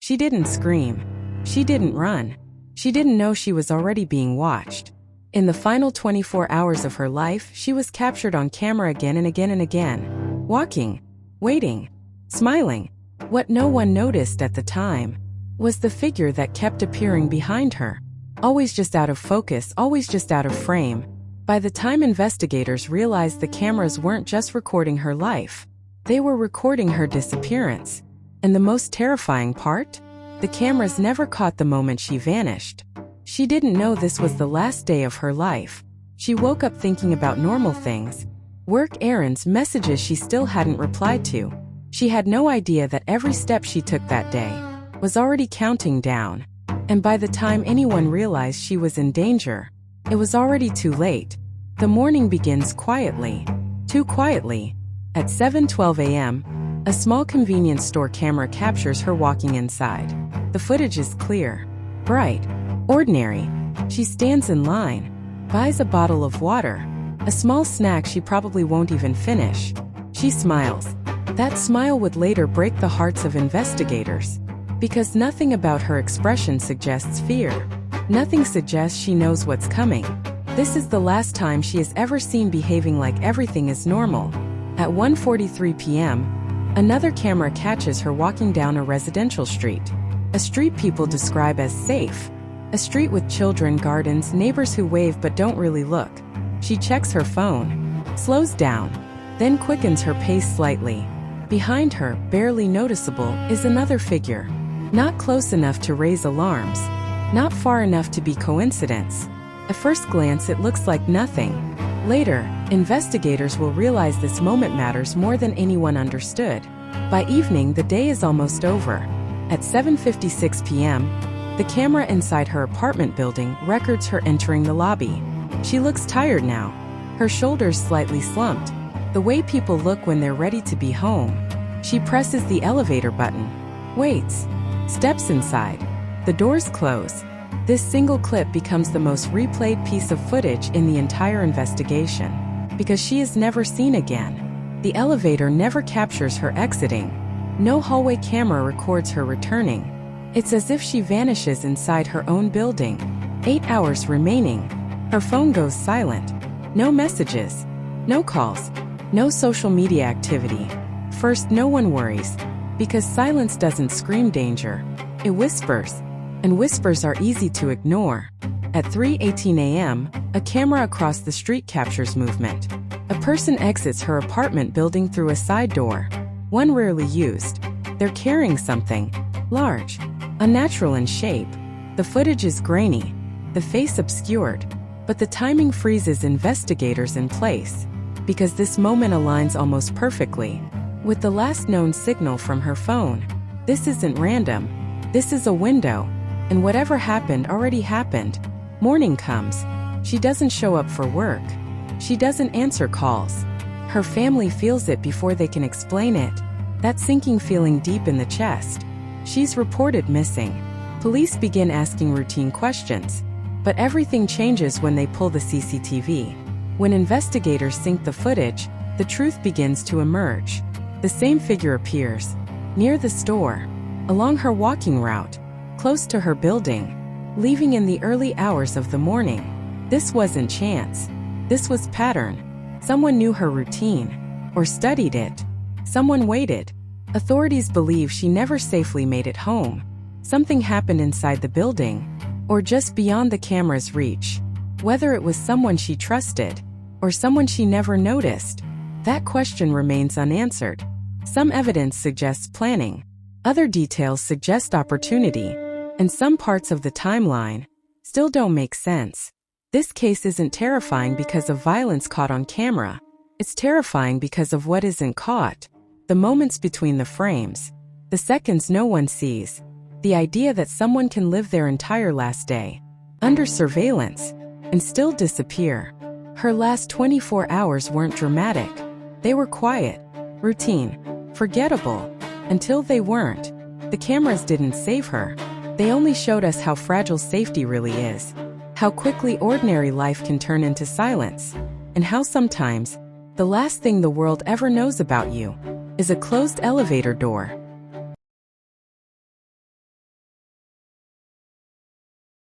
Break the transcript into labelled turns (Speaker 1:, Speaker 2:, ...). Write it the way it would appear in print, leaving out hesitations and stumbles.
Speaker 1: She didn't scream. She didn't run. She didn't know she was already being watched. In the final 24 hours of her life, she was captured on camera again and again and again. Walking, waiting, smiling. What no one noticed at the time was the figure that kept appearing behind her. Always just out of focus, always just out of frame. By the time investigators realized the cameras weren't just recording her life, they were recording her disappearance. And the most terrifying part? The cameras never caught the moment she vanished. She didn't know this was the last day of her life. She woke up thinking about normal things. Work errands, messages she still hadn't replied to. She had no idea that every step she took that day was already counting down. And by the time anyone realized she was in danger, it was already too late. The morning begins quietly. Too quietly. At 7:12 a.m., a small convenience store camera captures her walking inside. The footage is clear, bright, ordinary. She stands in line, buys a bottle of water, a small snack she probably won't even finish. She smiles. That smile would later break the hearts of investigators, because nothing about her expression suggests fear. Nothing suggests she knows what's coming. This is the last time she is ever seen behaving like everything is normal. At 1:43 p.m., another camera catches her walking down a residential street. A street people describe as safe. A street with children, gardens, neighbors who wave but don't really look. She checks her phone, slows down, then quickens her pace slightly. Behind her, barely noticeable, is another figure. Not close enough to raise alarms. Not far enough to be coincidence. At first glance it looks like nothing. Later, investigators will realize this moment matters more than anyone understood. By evening, the day is almost over. At 7:56 p.m., the camera inside her apartment building records her entering the lobby. She looks tired now, her shoulders slightly slumped, the way people look when they're ready to be home. She presses the elevator button, waits, steps inside. The doors close. This single clip becomes the most replayed piece of footage in the entire investigation, because she is never seen again. The elevator never captures her exiting. No hallway camera records her returning. It's as if she vanishes inside her own building. 8 hours remaining. Her phone goes silent. No messages. No calls. No social media activity. First, no one worries, because silence doesn't scream danger. It whispers. And whispers are easy to ignore. At 3:18 a.m., a camera across the street captures movement. A person exits her apartment building through a side door. One rarely used. They're carrying something. Large. Unnatural in shape. The footage is grainy. The face obscured. But the timing freezes investigators in place, because this moment aligns almost perfectly with the last known signal from her phone. This isn't random. This is a window. And whatever happened already happened. Morning comes. She doesn't show up for work. She doesn't answer calls. Her family feels it before they can explain it. That sinking feeling deep in the chest. She's reported missing. Police begin asking routine questions. But everything changes when they pull the CCTV. When investigators sync the footage, the truth begins to emerge. The same figure appears. Near the store. Along her walking route. Close to her building, leaving in the early hours of the morning. This wasn't chance. This was pattern. Someone knew her routine, or studied it. Someone waited. Authorities believe she never safely made it home. Something happened inside the building, or just beyond the camera's reach. Whether it was someone she trusted, or someone she never noticed, that question remains unanswered. Some evidence suggests planning. Other details suggest opportunity. And some parts of the timeline still don't make sense. This case isn't terrifying because of violence caught on camera. It's terrifying because of what isn't caught. The moments between the frames. The seconds no one sees. The idea that someone can live their entire last day under surveillance and still disappear. Her last 24 hours weren't dramatic. They were quiet, routine, forgettable, until they weren't. The cameras didn't save her. They only showed us how fragile safety really is, how quickly ordinary life can turn into silence, and how sometimes the last thing the world ever knows about you is a closed elevator door.